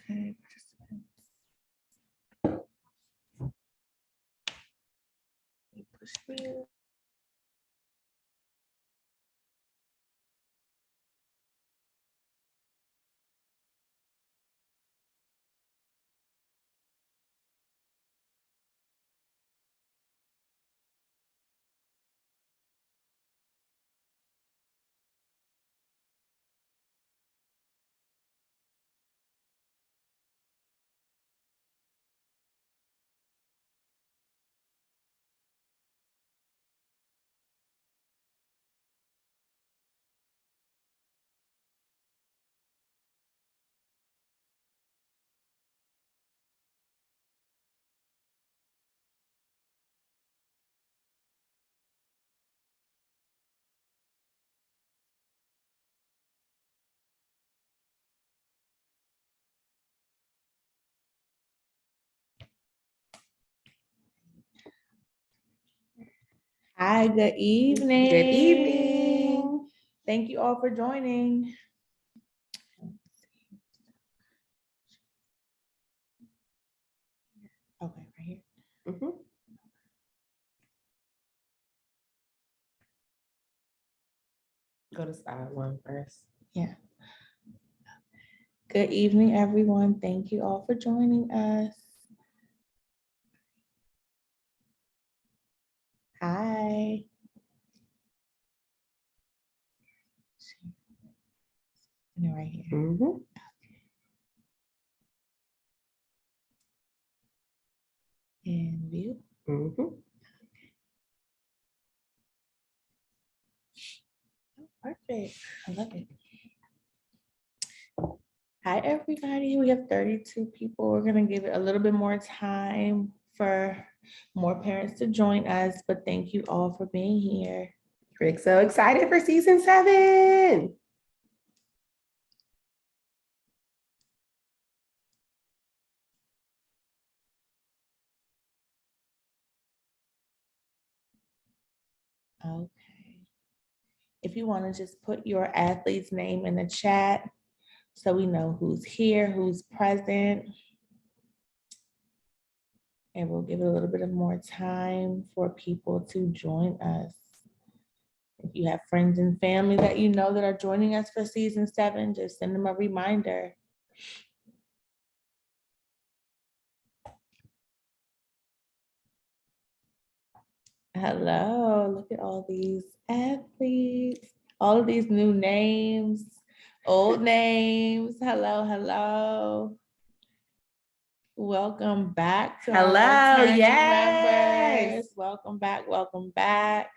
Okay. Push through. Hi, good evening. Good evening. Thank you all for joining. Okay, right here. Go to side one first. Yeah. Good evening, everyone. Thank you all for joining us. Hi. Right here. And view. Perfect. I love it. Hi, everybody. We have 32 people. We're going to give it a little bit more time for more parents to join us, but thank you all for being here. We're so excited for season 7. Okay. If you want to just put your athlete's name in the chat so we know who's here, who's present. And we'll give it a little bit of more time for people to join us. If you have friends and family that you know that are joining us for season 7, just send them a reminder. Hello, look at all these athletes, all of these new names, old names. Hello, hello. Welcome back to our returning members. Welcome back, welcome back.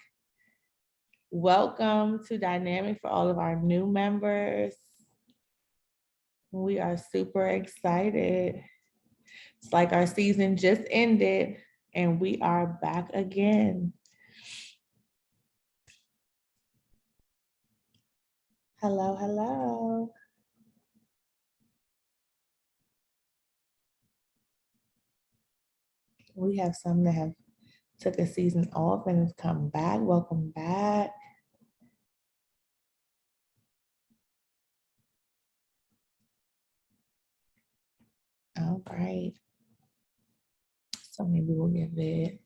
Welcome to Dynamic for all of our new members. We are super excited. It's like our season just ended and we are back again. Hello, hello. We have some that have took a season off and has come back. Welcome back. All right. So maybe we'll give it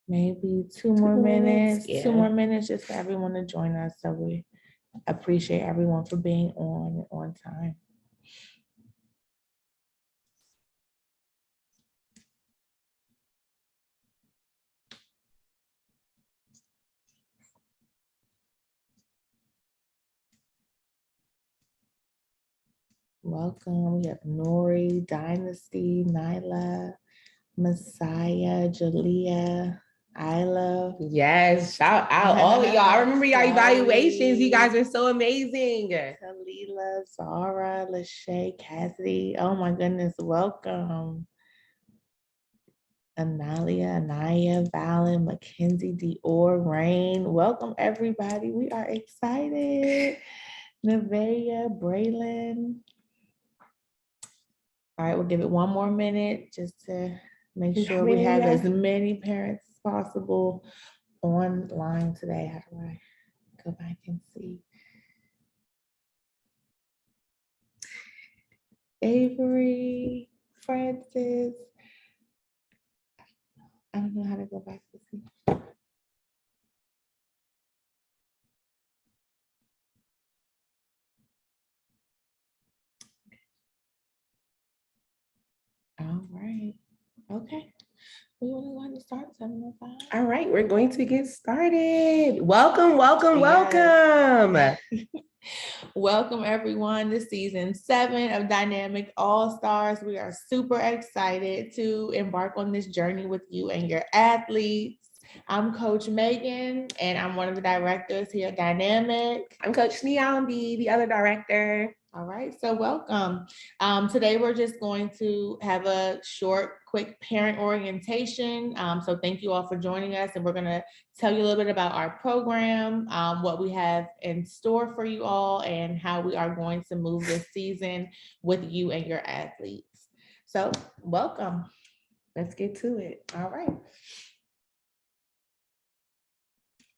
maybe 2 more minutes, yeah. 2 more minutes just for everyone to join us. So we appreciate everyone for being on time. Welcome. We have Nori, Dynasty, Nyla, Messiah, Jalea, Isla. Yes, shout out all of y'all. I remember y'all evaluations. You guys are so amazing. Kalila, Zara, Lachey, Cassidy. Oh my goodness, welcome. Analia, Anaya, Valen, Mackenzie, Dior, Rain. Welcome everybody. We are excited. Nevaeh, Braylon. All right, we'll give it 1 more minute just to make sure we have as many parents as possible online today. How do I go back and see? Avery, Francis. I don't know how to go back to see. All right. Okay. We want to go ahead and start 7:05. All right, we're going to get started. Welcome, welcome, Yes. welcome. Welcome everyone to season 7 of Dynamic All Stars. We are super excited to embark on this journey with you and your athletes. I'm Coach Megan, and I'm one of the directors here at Dynamic. I'm Coach Niambi, the other director. All right, so welcome. Today we're just going to have a short, quick parent orientation. So thank you all for joining us, and we're going to tell you a little bit about our program, what we have in store for you all, and how we are going to move this season with you and your athletes. So welcome. Let's get to it. All right.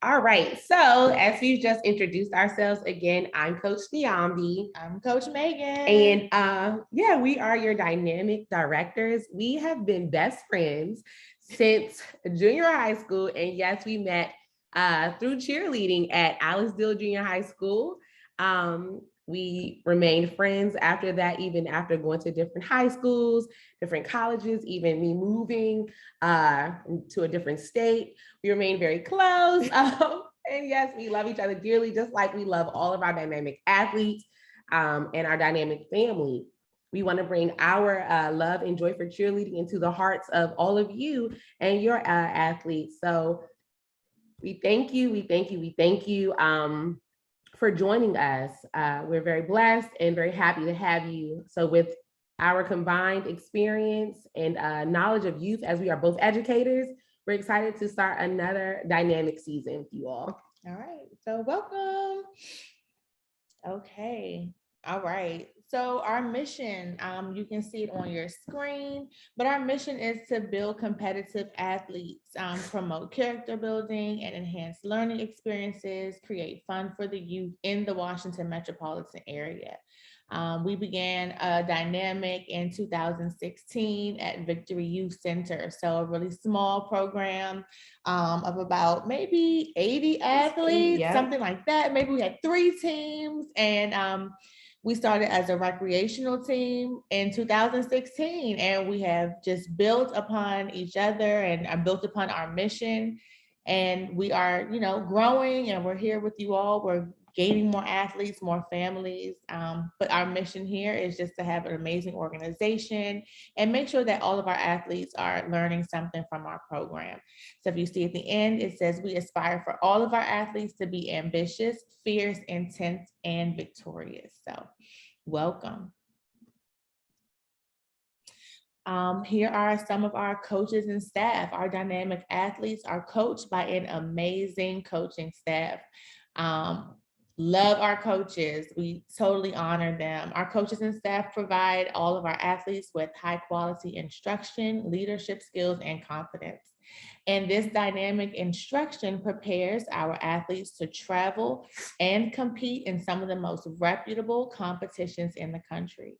All right, so as we've just introduced ourselves again, I'm Coach Niambi. I'm Coach Megan. And yeah, we are your dynamic directors. We have been best friends since junior high school. And yes, we met through cheerleading at Alicedale Junior High School. We remained friends after that, even after going to different high schools, different colleges, even me moving to a different state. We remained very close. And yes, we love each other dearly, just like we love all of our dynamic athletes and our dynamic family. We want to bring our love and joy for cheerleading into the hearts of all of you and your athletes. So we thank you, we thank you, we thank you for joining us. We're very blessed and very happy to have you. So with our combined experience and knowledge of youth, as we are both educators, we're excited to start another dynamic season with you all. All right, so welcome. Okay, all right. So our mission, you can see it on your screen, but our mission is to build competitive athletes, promote character building and enhance learning experiences, create fun for the youth in the Washington metropolitan area. We began a dynamic in 2016 at Victory Youth Center. So a really small program of about maybe 80 athletes, something like that. Maybe we had 3 teams, and we started as a recreational team in 2016, and we have just built upon each other and built upon our mission. And we are, growing, and we're here with you all. We're gaining more athletes, more families. But our mission here is just to have an amazing organization and make sure that all of our athletes are learning something from our program. So if you see at the end, it says we aspire for all of our athletes to be ambitious, fierce, intense, and victorious. So welcome. Here are some of our coaches and staff. Our dynamic athletes are coached by an amazing coaching staff. Love our coaches. We totally honor them. Our coaches and staff provide all of our athletes with high quality instruction, leadership skills, and confidence. And this dynamic instruction prepares our athletes to travel and compete in some of the most reputable competitions in the country.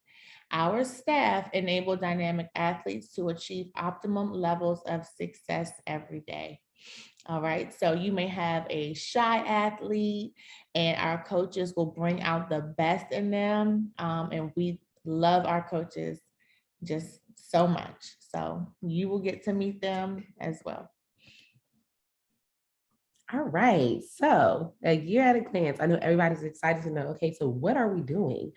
Our staff enable dynamic athletes to achieve optimum levels of success every day. All right, so you may have a shy athlete, and our coaches will bring out the best in them. And we love our coaches just so much. So you will get to meet them as well. All right, so a year at a glance, I know everybody's excited to know, okay, so what are we doing?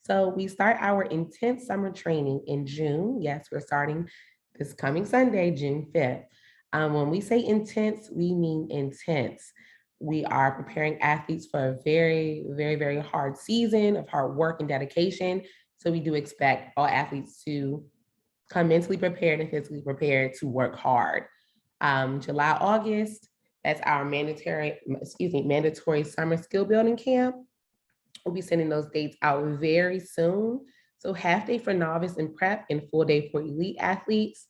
So we start our intense summer training in June. Yes, we're starting this coming Sunday, June 5th. When we say intense, we mean intense. We are preparing athletes for a very, very, very hard season of hard work and dedication. So we do expect all athletes to come mentally prepared and physically prepared to work hard. July, August, that's our mandatory summer skill building camp. We'll be sending those dates out very soon. So half day for novice and prep and full day for elite athletes.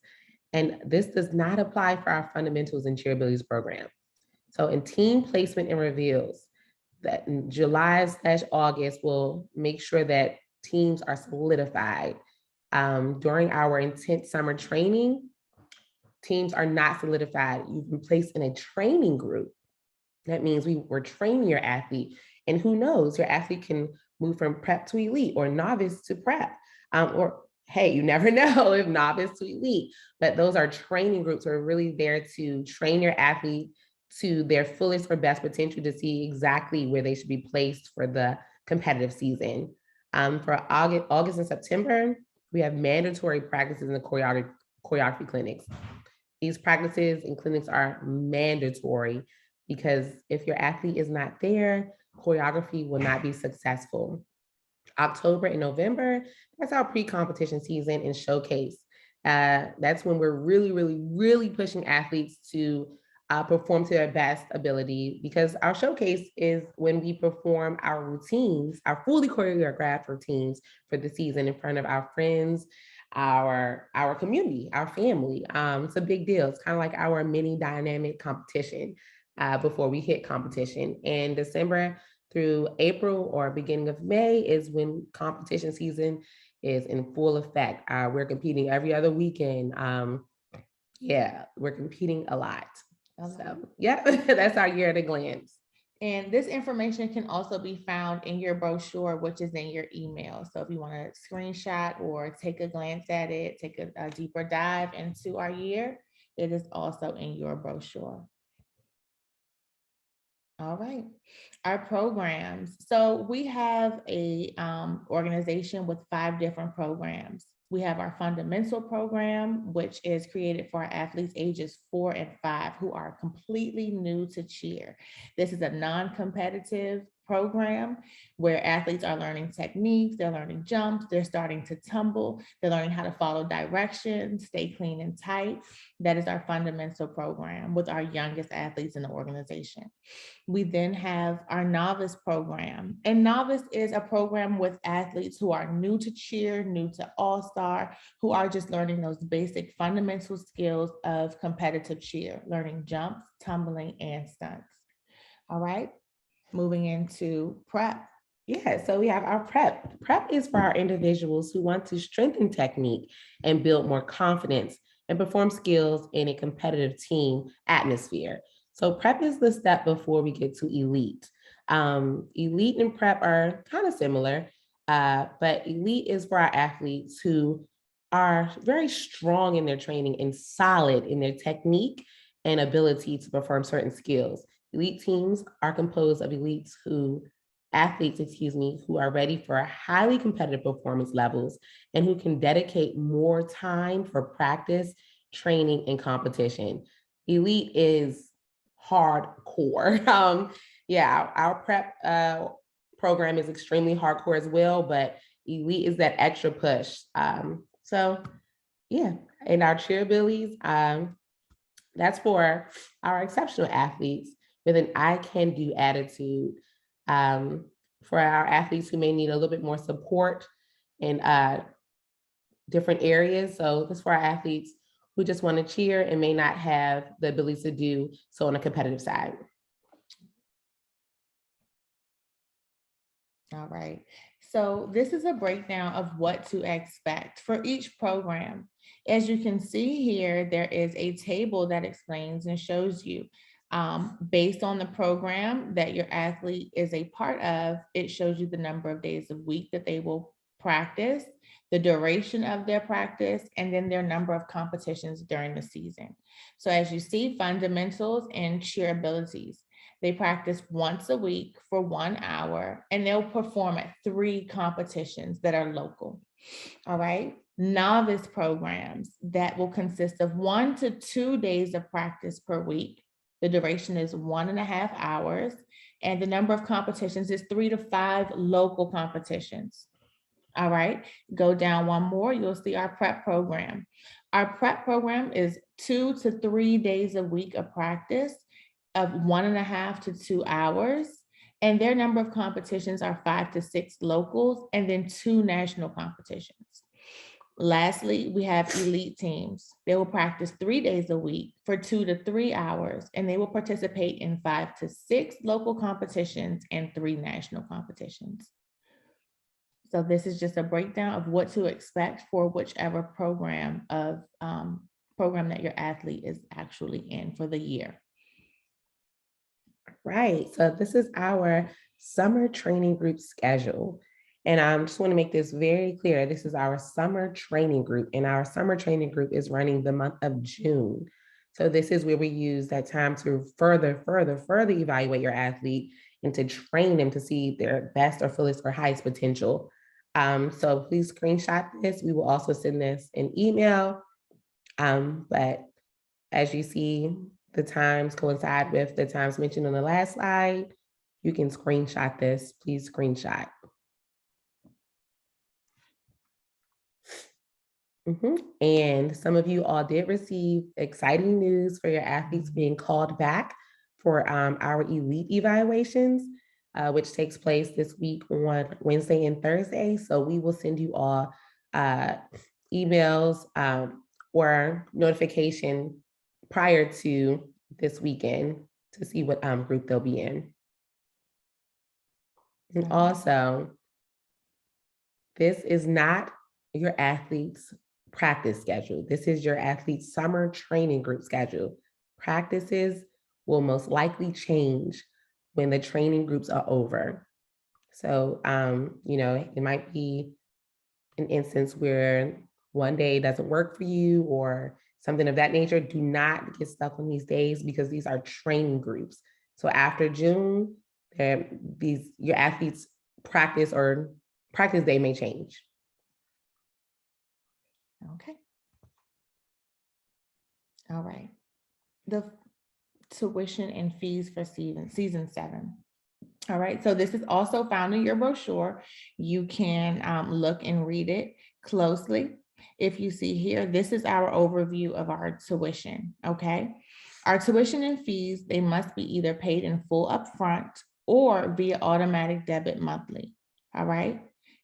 And this does not apply for our fundamentals and cheer abilities program. So in team placement and reveals, that in July/August, we'll make sure that teams are solidified. During our intense summer training, teams are not solidified. You've been placed in a training group. That means we're training your athlete, and who knows, your athlete can move from prep to elite or novice to prep. Or hey, you never know if novice to elite, but those are training groups who are really there to train your athlete to their fullest or best potential to see exactly where they should be placed for the competitive season. For August and September, we have mandatory practices in the choreography clinics. These practices and clinics are mandatory because if your athlete is not there, choreography will not be successful. October and November, that's our pre-competition season and showcase. That's when we're really pushing athletes to perform to their best ability, because our showcase is when we perform our routines, our fully choreographed routines for the season in front of our friends, our community, our family. It's a big deal. It's kind of like our mini dynamic competition before we hit competition. And December through April or beginning of May is when competition season is in full effect. We're competing every other weekend. Yeah, we're competing a lot. So yeah, that's our year at a glance. And this information can also be found in your brochure, which is in your email. So if you want to screenshot or take a glance at it, take a deeper dive into our year, it is also in your brochure. All right, our programs. So we have a organization with 5 different programs. We have our fundamental program, which is created for our athletes ages 4 and 5 who are completely new to cheer. This is a non-competitive program where athletes are learning techniques, they're learning jumps, they're starting to tumble, they're learning how to follow directions, stay clean and tight. That is our fundamental program with our youngest athletes in the organization. We then have our novice program. And novice is a program with athletes who are new to cheer, new to all-star, who are just learning those basic fundamental skills of competitive cheer, learning jumps, tumbling, and stunts. All right, moving into prep. Yeah, so we have our prep. Prep is for our individuals who want to strengthen technique and build more confidence and perform skills in a competitive team atmosphere. So prep is the step before we get to elite. Elite and prep are kind of similar, but elite is for our athletes who are very strong in their training and solid in their technique and ability to perform certain skills. Elite teams are composed of athletes, who are ready for highly competitive performance levels and who can dedicate more time for practice, training, and competition. Elite is hardcore. Yeah, our prep program is extremely hardcore as well, but elite is that extra push. So yeah, and our cheerabilities, that's for our exceptional athletes with an I can do attitude. For our athletes who may need a little bit more support in different areas. So this for our athletes who just want to cheer and may not have the ability to do so on a competitive side. All right. So this is a breakdown of what to expect for each program. As you can see here, there is a table that explains and shows you based on the program that your athlete is a part of, it shows you the number of days a week that they will practice, the duration of their practice, and then their number of competitions during the season. So as you see, fundamentals and cheer abilities. They practice once a week for 1 hour, and they'll perform at 3 competitions that are local. All right. Novice programs that will consist of 1 to 2 days of practice per week. The duration is 1.5 hours, and the number of competitions is 3 to 5 local competitions. All right, go down one more, you'll see our prep program. Our prep program is 2 to 3 days a week of practice of 1.5 to 2 hours. And their number of competitions are 5 to 6 locals and then 2 national competitions. Lastly, we have elite teams. They will practice 3 days a week for 2 to 3 hours, and they will participate in 5 to 6 local competitions and 3 national competitions. So this is just a breakdown of what to expect for whichever program that your athlete is actually in for the year. Right. So this is our summer training group schedule. And I just want to make this very clear. This is our summer training group, and our summer training group is running the month of June. So this is where we use that time to further evaluate your athlete and to train them to see their best or fullest or highest potential. So please screenshot this. We will also send this in email. But as you see, the times coincide with the times mentioned on the last slide. You can screenshot this. Please screenshot. And some of you all did receive exciting news for your athletes being called back for our elite evaluations, which takes place this week on Wednesday and Thursday. So we will send you all emails or notification prior to this weekend to see what group they'll be in. And also, this is not your athlete's practice schedule. This is your athlete's summer training group schedule. Practices will most likely change when the training groups are over. So, it might be an instance where one day doesn't work for you or something of that nature. Do not get stuck on these days because these are training groups. So after June, your athletes' practice day may change. Okay. All right. The tuition and fees for season 7. All right. So this is also found in your brochure. You can look and read it closely. If you see here, this is our overview of our tuition. Okay. Our tuition and fees, they must be either paid in full upfront or via automatic debit monthly. All right.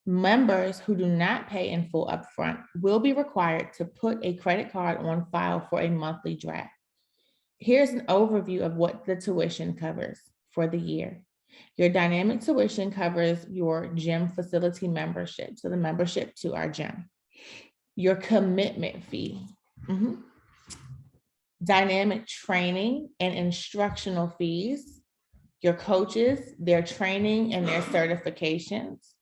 Members who do not pay in full upfront will be required to put a credit card on file for a monthly draft. Here's an overview of what the tuition covers for the year. Your dynamic tuition covers your gym facility membership, so the membership to our gym. Your commitment fee. Dynamic training and instructional fees. Your coaches, their training and their certifications.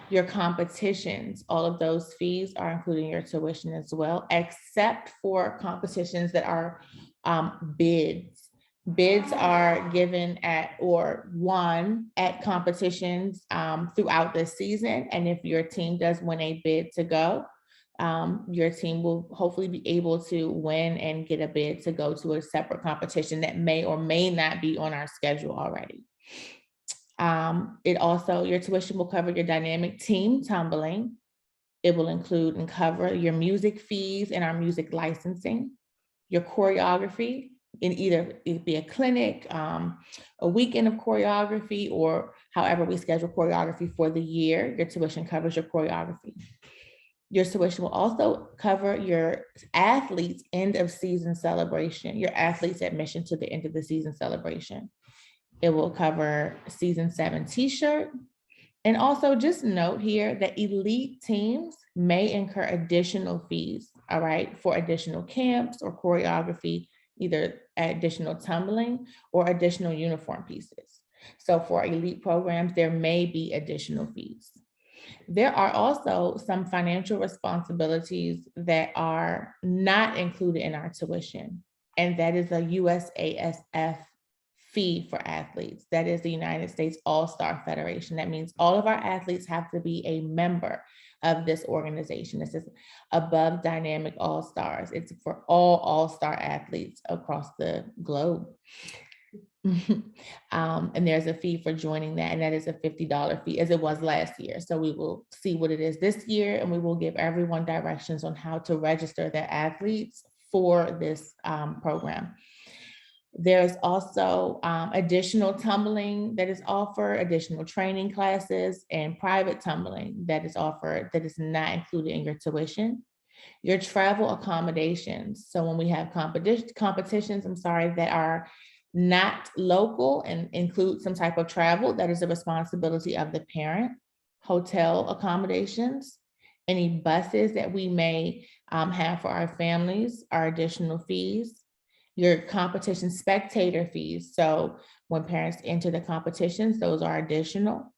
Your competitions, all of those fees are including your tuition as well, except for competitions that are bids. Bids are given at or won at competitions throughout the season. And if your team does win a bid to go, your team will hopefully be able to win and get a bid to go to a separate competition that may or may not be on our schedule already. Your tuition will cover your dynamic team tumbling. It will include and cover your music fees and our music licensing, your choreography in either it be a clinic, a weekend of choreography, or however we schedule choreography for the year. Your tuition covers your choreography. Your tuition will also cover your athletes' end of season celebration, your athletes' admission to the end of the season celebration. It will cover season 7 t-shirt. And also just note here that elite teams may incur additional fees, all right, for additional camps or choreography, either additional tumbling or additional uniform pieces. So for elite programs, there may be additional fees. There are also some financial responsibilities that are not included in our tuition, and that is a USASF fee for athletes. That is the United States All-Star Federation. That means all of our athletes have to be a member of this organization. This is above Dynamic All-Stars. It's for all All-Star athletes across the globe. And there's a fee for joining that, and that is a $50 fee, as it was last year. So we will see what it is this year, and we will give everyone directions on how to register their athletes for this program. There's also additional tumbling that is offered, additional training classes, and private tumbling that is offered that is not included in your tuition. Your travel accommodations. So when we have competitions, that are not local and include some type of travel, that is the responsibility of the parent. hotel accommodations, any buses that we may have for our families are additional fees, your competition spectator fees. So when parents enter the competitions, those are additional.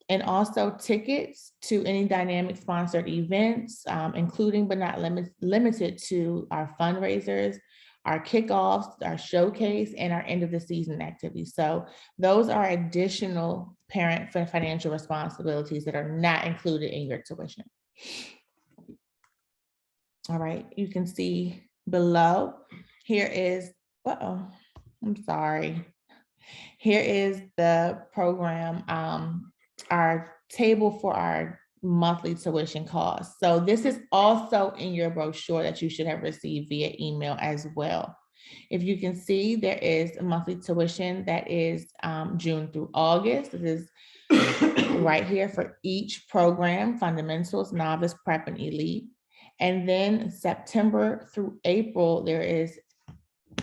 And also tickets to any dynamic sponsored events, including but not limited to our fundraisers, our kickoffs, our showcase, and our end of the season activities. So those are additional parent financial responsibilities that are not included in your tuition. All right, you can see below, here is, I'm sorry. Here is the program, our table for our monthly tuition costs. So this is also in your brochure that you should have received via email as well. If you can see, there is a monthly tuition that is June through August. It is right here for each program: fundamentals, novice, prep, and elite. And then September through April, there is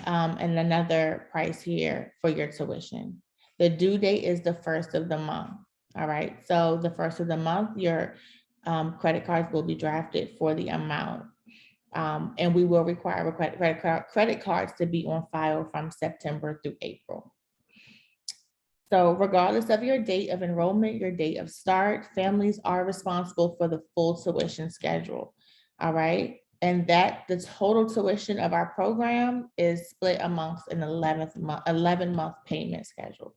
and another price here for your tuition. The due date is the first of the month. All right. So the first of the month, your credit cards will be drafted for the amount. And we will require credit cards to be on file from September through April. So regardless of your date of enrollment, your date of start, families are responsible for the full tuition schedule. All right. And that the total tuition of our program is split amongst an 11-month payment schedule.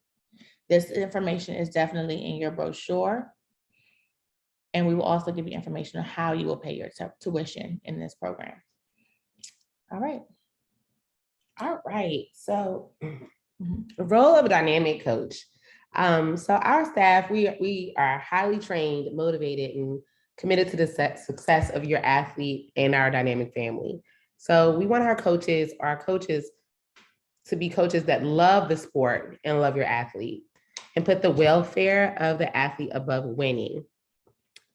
This information is definitely in your brochure. And we will also give you information on how you will pay your tuition in this program. All right. All right. So the role of a dynamic coach. So our staff, we are highly trained, motivated, and committed to the success of your athlete and our dynamic family. So we want our coaches to be coaches that love the sport and love your athlete and put the welfare of the athlete above winning.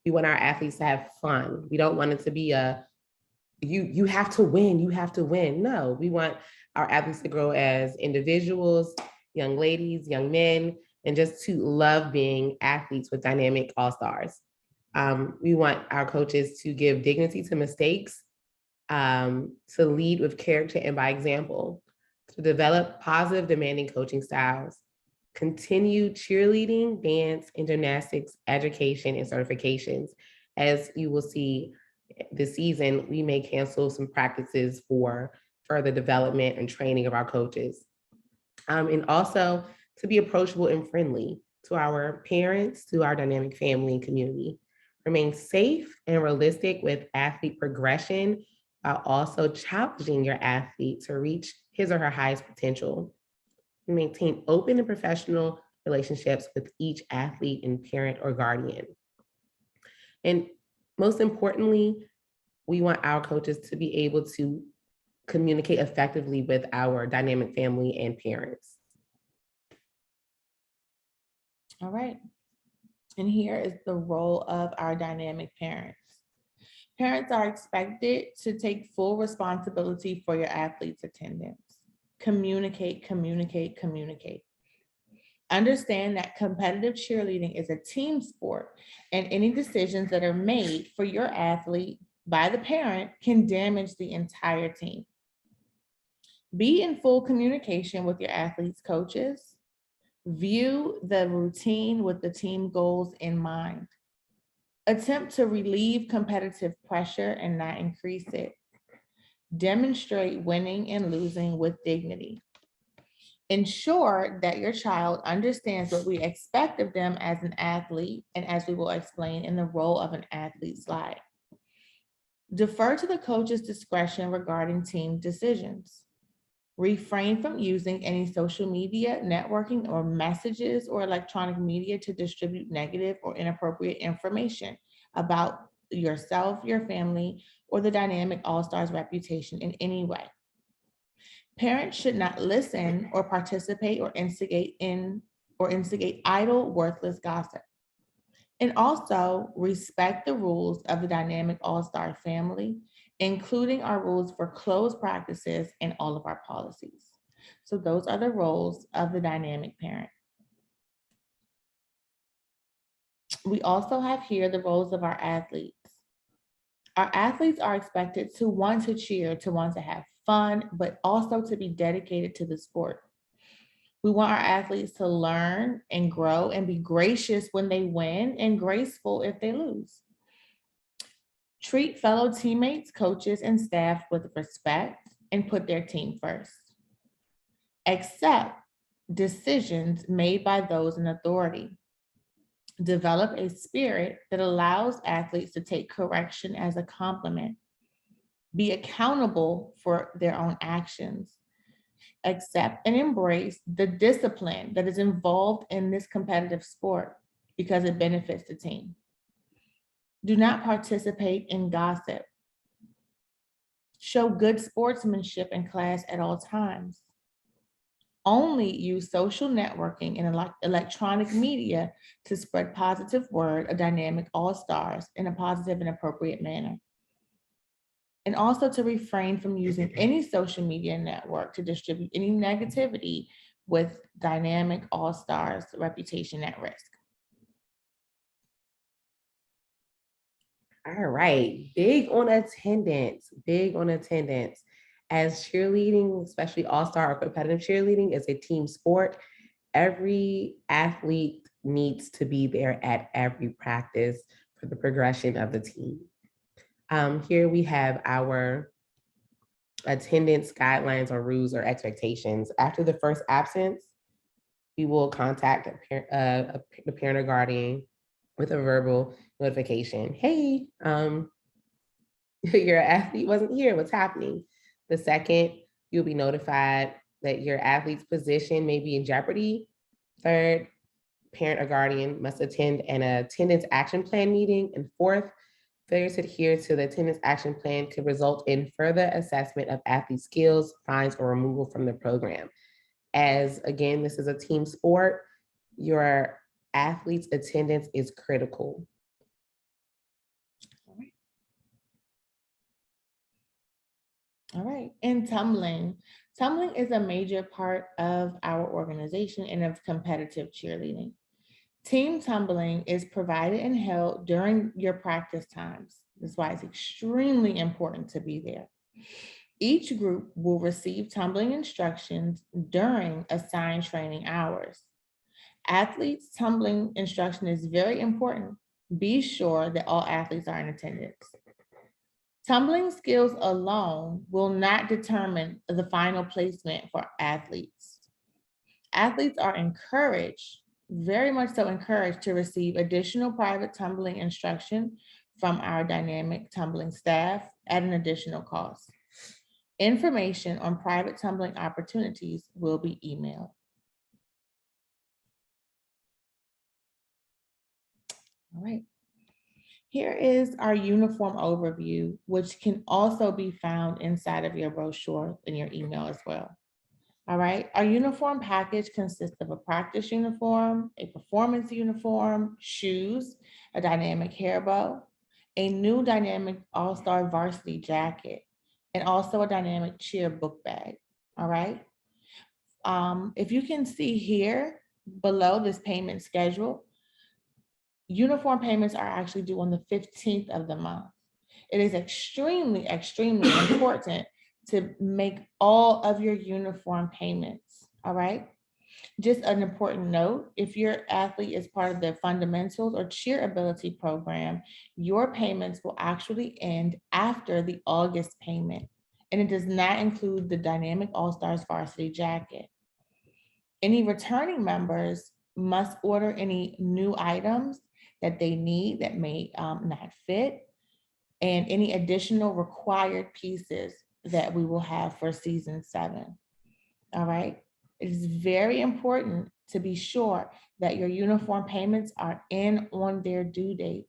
We want our athletes to have fun. We don't want it to be you have to win, you have to win. No, we want our athletes to grow as individuals, young ladies, young men, and just to love being athletes with dynamic all-stars. We want our coaches to give dignity to mistakes, to lead with character and by example, to develop positive, demanding coaching styles, continue cheerleading, dance, and gymnastics, education, and certifications. As you will see this season, we may cancel some practices for further development and training of our coaches. And also to be approachable and friendly to our parents, to our dynamic family and community. Remain safe and realistic with athlete progression while also challenging your athlete to reach his or her highest potential. Maintain open and professional relationships with each athlete and parent or guardian. And most importantly, we want our coaches to be able to communicate effectively with our dynamic family and parents. All right. And here is the role of our dynamic parents. Parents are expected to take full responsibility for your athlete's attendance. Communicate, communicate, communicate. Understand that competitive cheerleading is a team sport, and any decisions that are made for your athlete by the parent can damage the entire team. Be in full communication with your athlete's coaches. View the routine with the team goals in mind. Attempt to relieve competitive pressure and not increase it. Demonstrate winning and losing with dignity. Ensure that your child understands what we expect of them as an athlete, and as we will explain in the role of an athlete slide. Defer to the coach's discretion regarding team decisions. Refrain from using any social media, networking, or messages or electronic media to distribute negative or inappropriate information about yourself, your family, or the dynamic all-stars reputation in any way. Parents should not listen or participate or instigate idle, worthless gossip. And also respect the rules of the dynamic all-star family, including our rules for closed practices and all of our policies. So those are the roles of the dynamic parent. We also have here the roles of our athletes. Our athletes are expected to want to cheer, to want to have fun, but also to be dedicated to the sport. We want our athletes to learn and grow and be gracious when they win and graceful if they lose. Treat fellow teammates, coaches, and staff with respect and put their team first. Accept decisions made by those in authority. Develop a spirit that allows athletes to take correction as a compliment. Be accountable for their own actions. Accept and embrace the discipline that is involved in this competitive sport because it benefits the team. Do not participate in gossip. Show good sportsmanship in class at all times. Only use social networking and electronic media to spread positive word of dynamic all-stars in a positive and appropriate manner. And also to refrain from using any social media network to distribute any negativity with dynamic all-stars reputation at risk. All right, big on attendance, big on attendance. As cheerleading, especially all-star or competitive cheerleading, is a team sport. Every athlete needs to be there at every practice for the progression of the team. Here we have our attendance guidelines or rules or expectations. After the first absence, we will contact the parent or guardian with a verbal notification. Hey, your athlete wasn't here. What's happening? The second, you'll be notified that your athlete's position may be in jeopardy. Third, parent or guardian must attend an attendance action plan meeting. And fourth, failure to adhere to the attendance action plan could result in further assessment of athlete skills, fines, or removal from the program. As again, this is a team sport, your athlete's attendance is critical. All right, and tumbling. Tumbling is a major part of our organization and of competitive cheerleading. Team tumbling is provided and held during your practice times. That's why it's extremely important to be there. Each group will receive tumbling instructions during assigned training hours. Athletes' tumbling instruction is very important. Be sure that all athletes are in attendance. Tumbling skills alone will not determine the final placement for athletes. Athletes are encouraged, very much so encouraged, to receive additional private tumbling instruction from our dynamic tumbling staff at an additional cost. Information on private tumbling opportunities will be emailed. All right. Here is our uniform overview, which can also be found inside of your brochure in your email as well. All right, our uniform package consists of a practice uniform, a performance uniform, shoes, a dynamic hair bow, a new dynamic all-star varsity jacket, and also a dynamic cheer book bag. All right. If you can see here below this payment schedule, uniform payments are actually due on the 15th of the month. It is extremely, extremely important to make all of your uniform payments, all right? Just an important note, if your athlete is part of the fundamentals or cheer ability program, your payments will actually end after the August payment, and it does not include the dynamic all-stars varsity jacket. Any returning members must order any new items that they need that may not fit, and any additional required pieces that we will have for season 7. All right. It is very important to be sure that your uniform payments are in on their due date.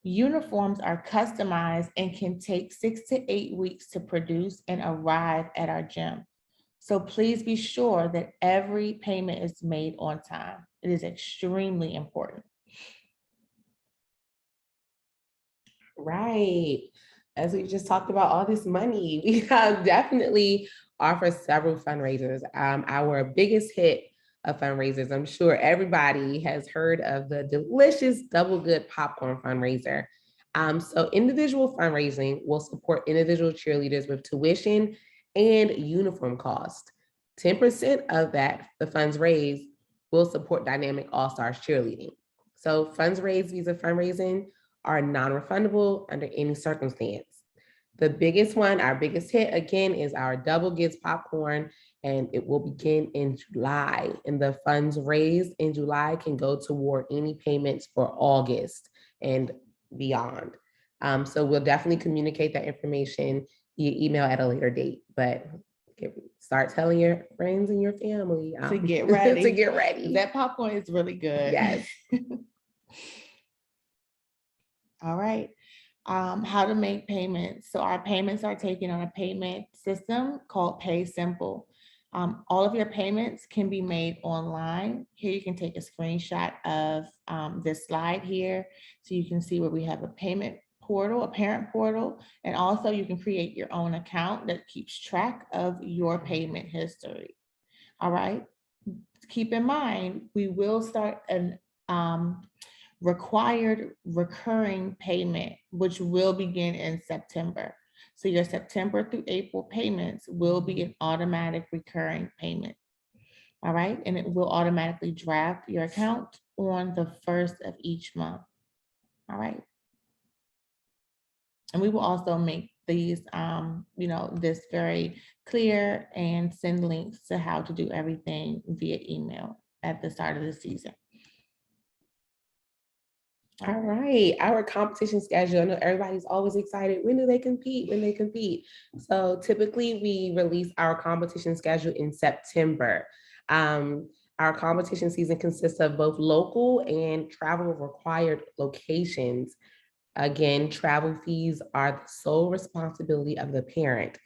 Uniforms are customized and can take 6 to 8 weeks to produce and arrive at our gym. So please be sure that every payment is made on time. It is extremely important. Right. As we just talked about all this money, we definitely offer several fundraisers. Our biggest hit of fundraisers. I'm sure everybody has heard of the delicious Double Good popcorn fundraiser. So individual fundraising will support individual cheerleaders with tuition and uniform cost. 10% of that, the funds raised, will support Dynamic All-Stars cheerleading. So funds raised via fundraising are non-refundable under any circumstance. The biggest one, our biggest hit again, is our Double Gives popcorn, and it will begin in July. And the funds raised in July can go toward any payments for August and beyond. So we'll definitely communicate that information via email at a later date, but start telling your friends and your family to get ready. to get ready. That popcorn is really good. Yes. All right. How to make payments. So our payments are taken on a payment system called Pay Simple. All of your payments can be made online. Here you can take a screenshot of this slide here. So you can see where we have a payment portal, a parent portal, and also you can create your own account that keeps track of your payment history. All right. Keep in mind, we will start an required recurring payment, which will begin in September. So your September through April payments will be an automatic recurring payment. All right, and it will automatically draft your account on the first of each month. All right. And we will also make these, this very clear and send links to how to do everything via email at the start of the season. All right, our competition schedule. I know everybody's always excited. When do they compete? When they compete? So typically we release our competition schedule in September. Our competition season consists of both local and travel required locations. Again, travel fees are the sole responsibility of the parent.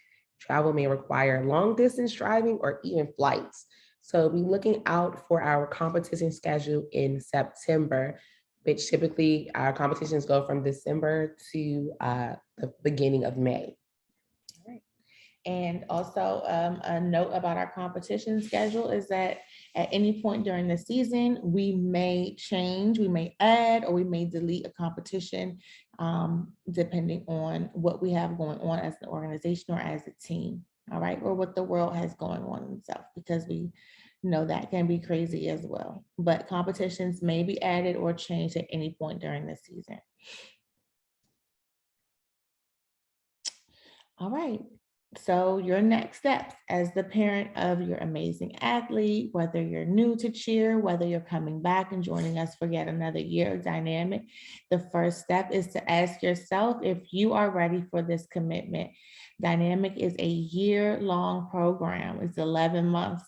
Travel may require long distance driving or even flights. So be looking out for our competition schedule in September, which typically our competitions go from December to the beginning of May. All right. And also a note about our competition schedule is that at any point during the season, we may change, we may add, or we may delete a competition depending on what we have going on as an organization or as a team, all right, or what the world has going on itself, because we know that can be crazy as well. But competitions may be added or changed at any point during the season. All right. So your next steps as the parent of your amazing athlete, whether you're new to cheer, whether you're coming back and joining us for yet another year of Dynamic, the first step is to ask yourself if you are ready for this commitment. Dynamic is a year-long program. It's 11 months.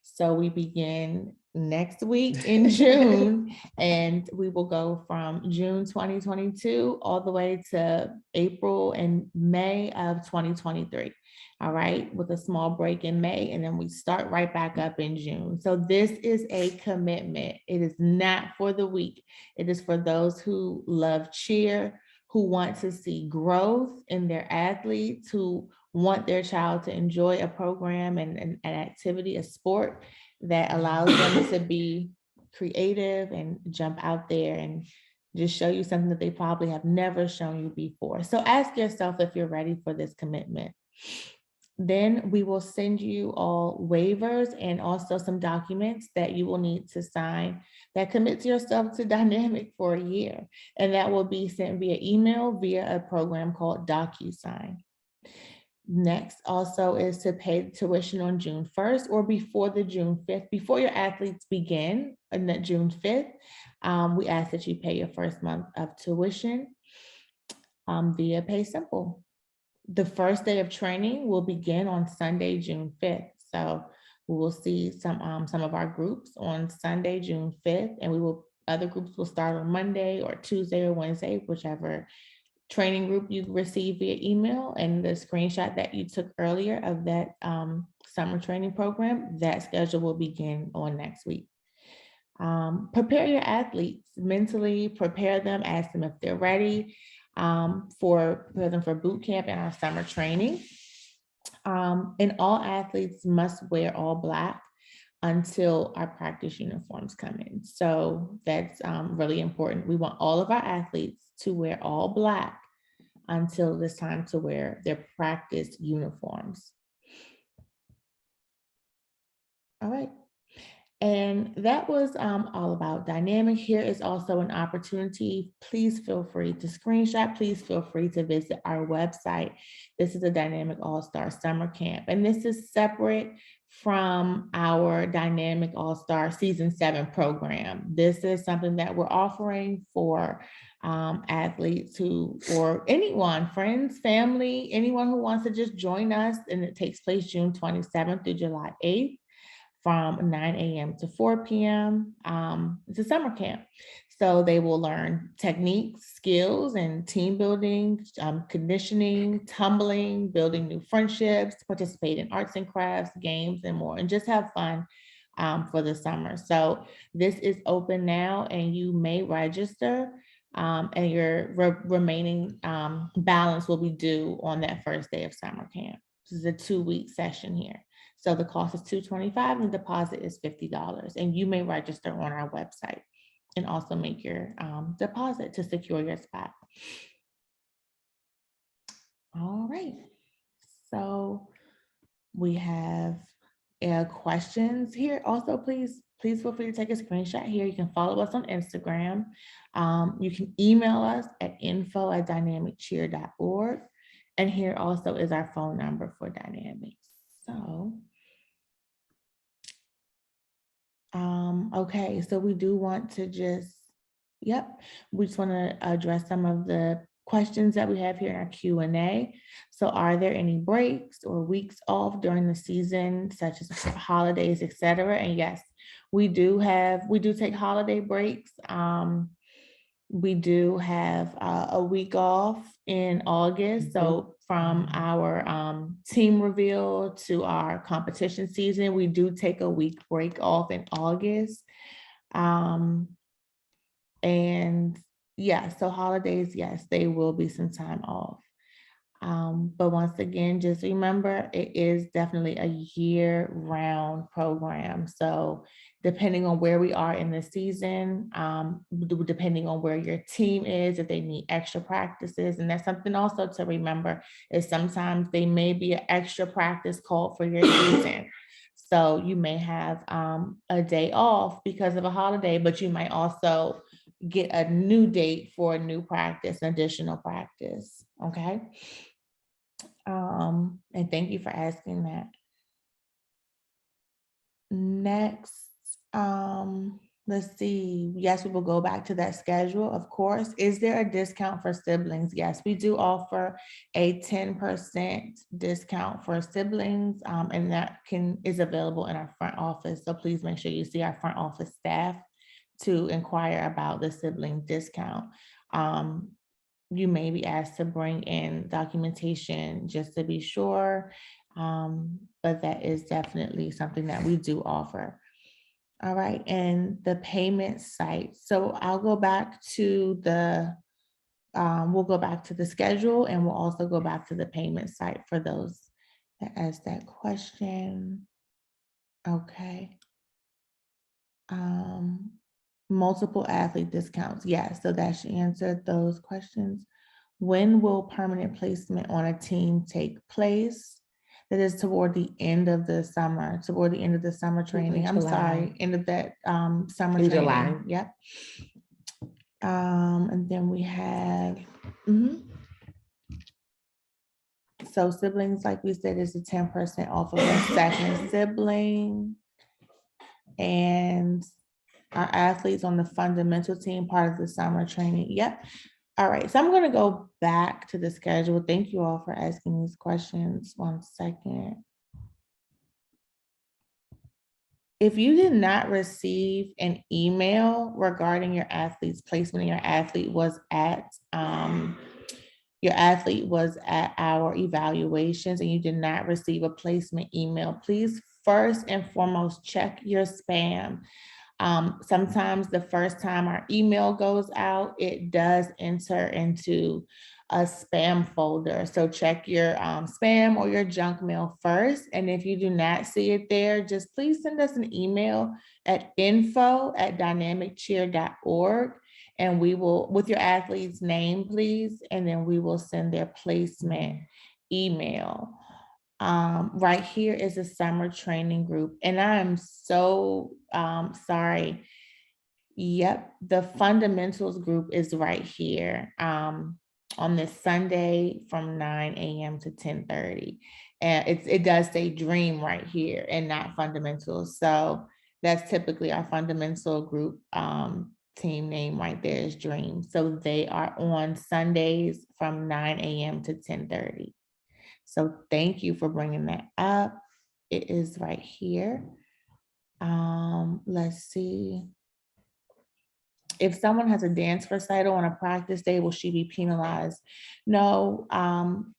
So we begin next week in June, and we will go from June 2022 all the way to April and May of 2023. All right, with a small break in May, and then we start right back up in June. So this is a commitment. It is not for the weak. It is for those who love cheer, who want to see growth in their athletes, who want their child to enjoy a program and an activity, a sport that allows them to be creative and jump out there and just show you something that they probably have never shown you before. So ask yourself if you're ready for this commitment. Then we will send you all waivers and also some documents that you will need to sign that commits yourself to Dynamic for a year. And that will be sent via email via a program called DocuSign. Next also is to pay the tuition on June 1st or before the June 5th, before your athletes begin on the June 5th. We ask that you pay your first month of tuition via Pay Simple. The first day of training will begin on Sunday, June 5th. So we will see some of our groups on Sunday, June 5th, and other groups will start on Monday or Tuesday or Wednesday, whichever training group you receive via email. And the screenshot that you took earlier of that summer training program, that schedule will begin on next week. Prepare your athletes mentally, prepare them, ask them if they're ready prepare them for boot camp and our summer training. And all athletes must wear all Black. until our practice uniforms come in. So that's really important. We want all of our athletes to wear all Black until it's time to wear their practice uniforms. All right. And that was all about dynamic. Here is also an opportunity. Please feel free to screenshot. Please feel free to visit our website. This is a Dynamic All-Star Summer Camp. And this is separate from our Dynamic All-Star Season 7 program. This is something that we're offering for athletes or anyone, friends, family, anyone who wants to just join us. And it takes place June 27th through July 8th. From 9 a.m. to 4 p.m. It's a summer camp. So they will learn techniques, skills, and team building, conditioning, tumbling, building new friendships, participate in arts and crafts, games, and more, and just have fun for the summer. So this is open now, and you may register, and your remaining balance will be due on that first day of summer camp. This is a 2-week session here. So the cost is $225 and the deposit is $50. And you may register on our website and also make your deposit to secure your spot. All right. So we have questions here. Also, please feel free to take a screenshot here. You can follow us on Instagram. You can email us at info@dynamiccheer.org. And here also is our phone number for Dynamics. So okay, so we do want to we just want to address some of the questions that we have here in our Q&A. So are there any breaks or weeks off during the season, such as holidays, etc.? And yes, we do take holiday breaks. We do have a week off in August. So from our team reveal to our competition season, we do take a week break off in August. And yeah, so holidays, yes, they will be some time off. But once again, just remember, it is definitely a year-round program. So depending on where we are in the season, depending on where your team is, if they need extra practices, and that's something also to remember, is sometimes they may be an extra practice called for your season. So you may have a day off because of a holiday, but you might also get a new date for a new practice, an additional practice, okay? And thank you for asking that. Next, let's see. Yes, we will go back to that schedule, of course. Is there a discount for siblings? Yes, we do offer a 10% discount for siblings, and that is available in our front office. So please make sure you see our front office staff to inquire about the sibling discount. You may be asked to bring in documentation just to be sure, but that is definitely something that we do offer. All right, and the payment site. So I'll go back to we'll go back to the schedule, and we'll also go back to the payment site for those that asked that question. Okay. Multiple athlete discounts. Yes, so that should answer those questions. When will permanent placement on a team take place? That is toward the end of the summer training. I'm sorry, end of that summer training. July. Yep. And then we have, so siblings, like we said, is a 10% off of a second sibling. And our athletes on the fundamental team, part of the summer training. Yep. All right. So I'm going to go back to the schedule. Thank you all for asking these questions. 1 second. If you did not receive an email regarding your athlete's placement and your athlete was at our evaluations and you did not receive a placement email, please first and foremost check your spam. Sometimes the first time our email goes out, it does enter into a spam folder. So check your spam or your junk mail first. And if you do not see it there, just please send us an email at info@dynamiccheer.org. And we will, with your athlete's name, please, and then we will send their placement email. Right here is a summer training group, and I am so sorry. Yep, the fundamentals group is right here on this Sunday from 9 a.m. to 10:30. And it does say dream right here and not fundamentals. So that's typically our fundamental group team name right there is dream. So they are on Sundays from 9 a.m. to 10:30. So thank you for bringing that up. It is right here. Let's see. If someone has a dance recital on a practice day, will she be penalized? No,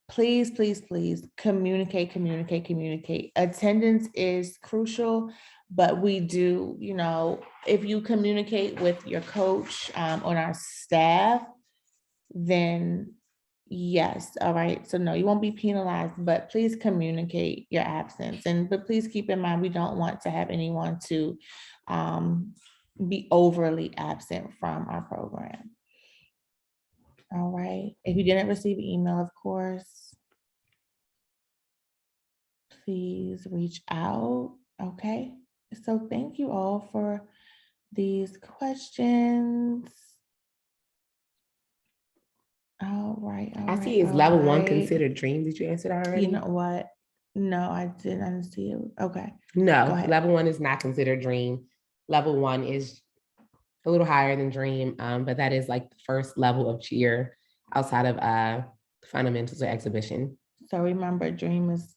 please, please, please communicate, communicate, communicate. Attendance is crucial, but we do, if you communicate with your coach on our staff, then yes, all right. So no, you won't be penalized, but please communicate your absence. But please keep in mind, we don't want to have anyone to be overly absent from our program. All right. If you didn't receive an email, of course, please reach out. Okay. So thank you all for these questions. All right. I see is level one considered dream. Did you answer that already? You know what? No, I didn't see it. Okay. No, level one is not considered dream. Level one is a little higher than dream, but that is like the first level of cheer outside of fundamentals or exhibition. So remember, dream is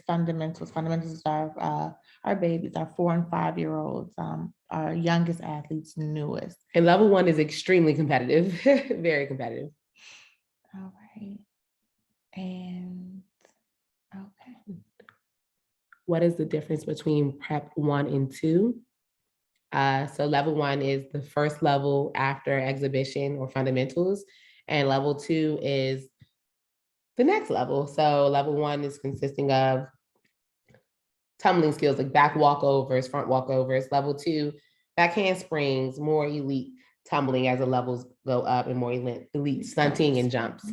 fundamentals. Fundamentals are our babies, our 4 and 5 year olds, our youngest athletes, newest. And level one is extremely competitive, very competitive. All right. And okay. What is the difference between prep 1 and 2? So level 1 is the first level after exhibition or fundamentals, and level 2 is the next level. So level 1 is consisting of tumbling skills like back walkovers, front walkovers. Level 2, back handsprings, more elite tumbling as the levels go up, and more elite stunting and jumps.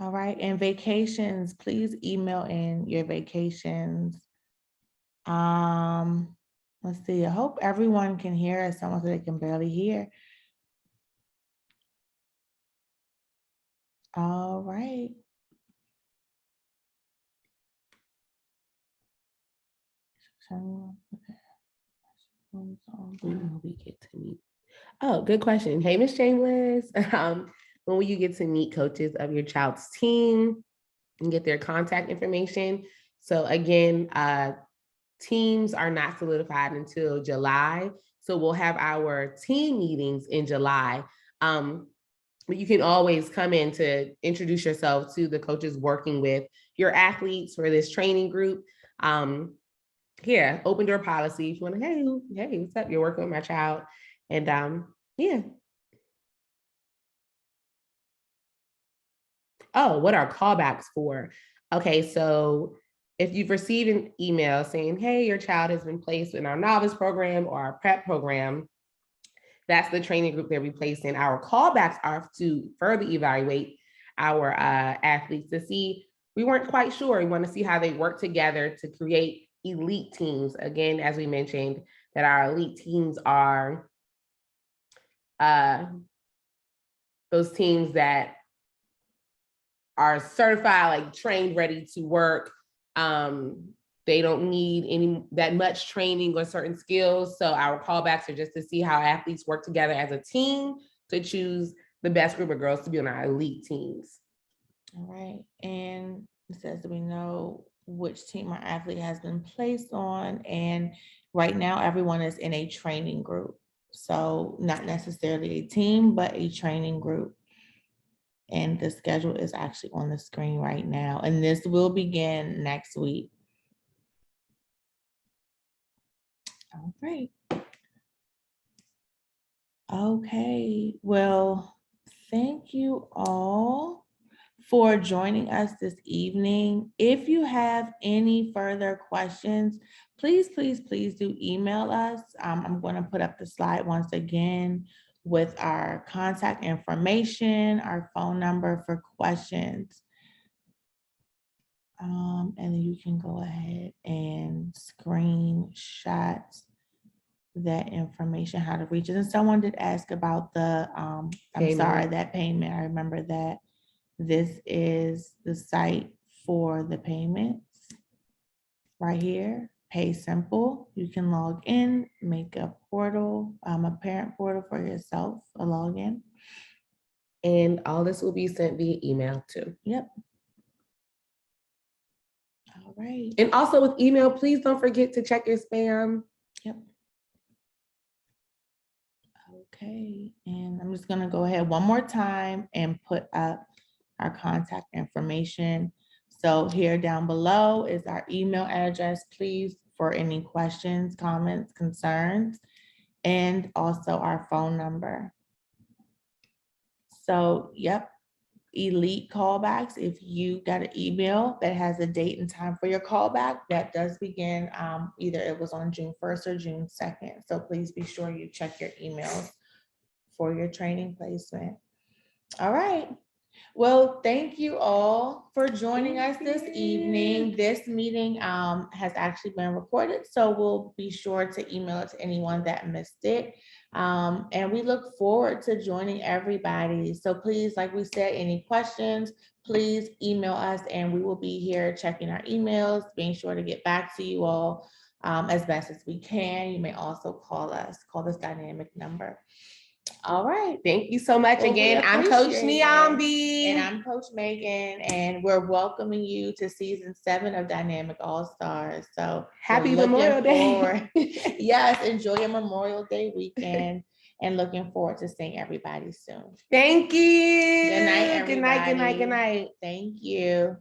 All right, and vacations, please email in your vacations. Let's see, I hope everyone can hear us. Someone said they can barely hear. All right. When we get to meet. Oh, good question. Hey, Miss Shameless. When will you get to meet coaches of your child's team and get their contact information? So again, teams are not solidified until July. So we'll have our team meetings in July. But you can always come in to introduce yourself to the coaches working with your athletes for this training group. Here, open door policy. If you want to, hey, what's up? You're working with my child. And yeah. Oh, what are callbacks for? Okay, so if you've received an email saying, hey, your child has been placed in our novice program or our prep program, that's the training group they'll be placed in. Our callbacks are to further evaluate our athletes to see, we weren't quite sure. We want to see how they work together to create elite teams. Again, as we mentioned, that our elite teams are those teams that are certified, like trained, ready to work. They don't need any that much training or certain skills. So our callbacks are just to see how athletes work together as a team to choose the best group of girls to be on our elite teams. All right. And it says that we know which team our athlete has been placed on. And right now, everyone is in a training group. So not necessarily a team, but a training group. And the schedule is actually on the screen right now. And this will begin next week. All right. Okay, well, thank you all for joining us this evening. If you have any further questions, please do email us. I'm going to put up the slide once again with our contact information, our phone number for questions. And then you can go ahead and screenshot that information, how to reach it. And someone did ask about the, I'm sorry, Payment. that payment. I remember that. This is the site for the payments right here. Pay Simple. You can log in, make a portal, a parent portal for yourself, a login. And all this will be sent via email too. Yep. All right. And also with email, please don't forget to check your spam. Yep. Okay, and I'm just gonna go ahead one more time and put up our contact information. So here down below is our email address, please, for any questions, comments, concerns, and also our phone number. So, yep, elite callbacks. If you got an email that has a date and time for your callback, that does begin, either it was on June 1st or June 2nd. So please be sure you check your emails for your training placement. All right. Well, thank you all for joining us this evening. This meeting has actually been recorded, so we'll be sure to email it to anyone that missed it. And we look forward to joining everybody. So please, like we said, any questions, please email us and we will be here checking our emails, being sure to get back to you all as best as we can. You may also call this dynamic number. All right. Thank you so much Well, again. we I'm Coach appreciate it. Niambi. And I'm Coach Megan, and we're welcoming you to season 7 of Dynamic All Stars. So Happy we're looking Memorial Day. forward- Yes, enjoy your Memorial Day weekend and looking forward to seeing everybody soon. Thank you. Good night, Good night, good night, everybody. good night. Thank you.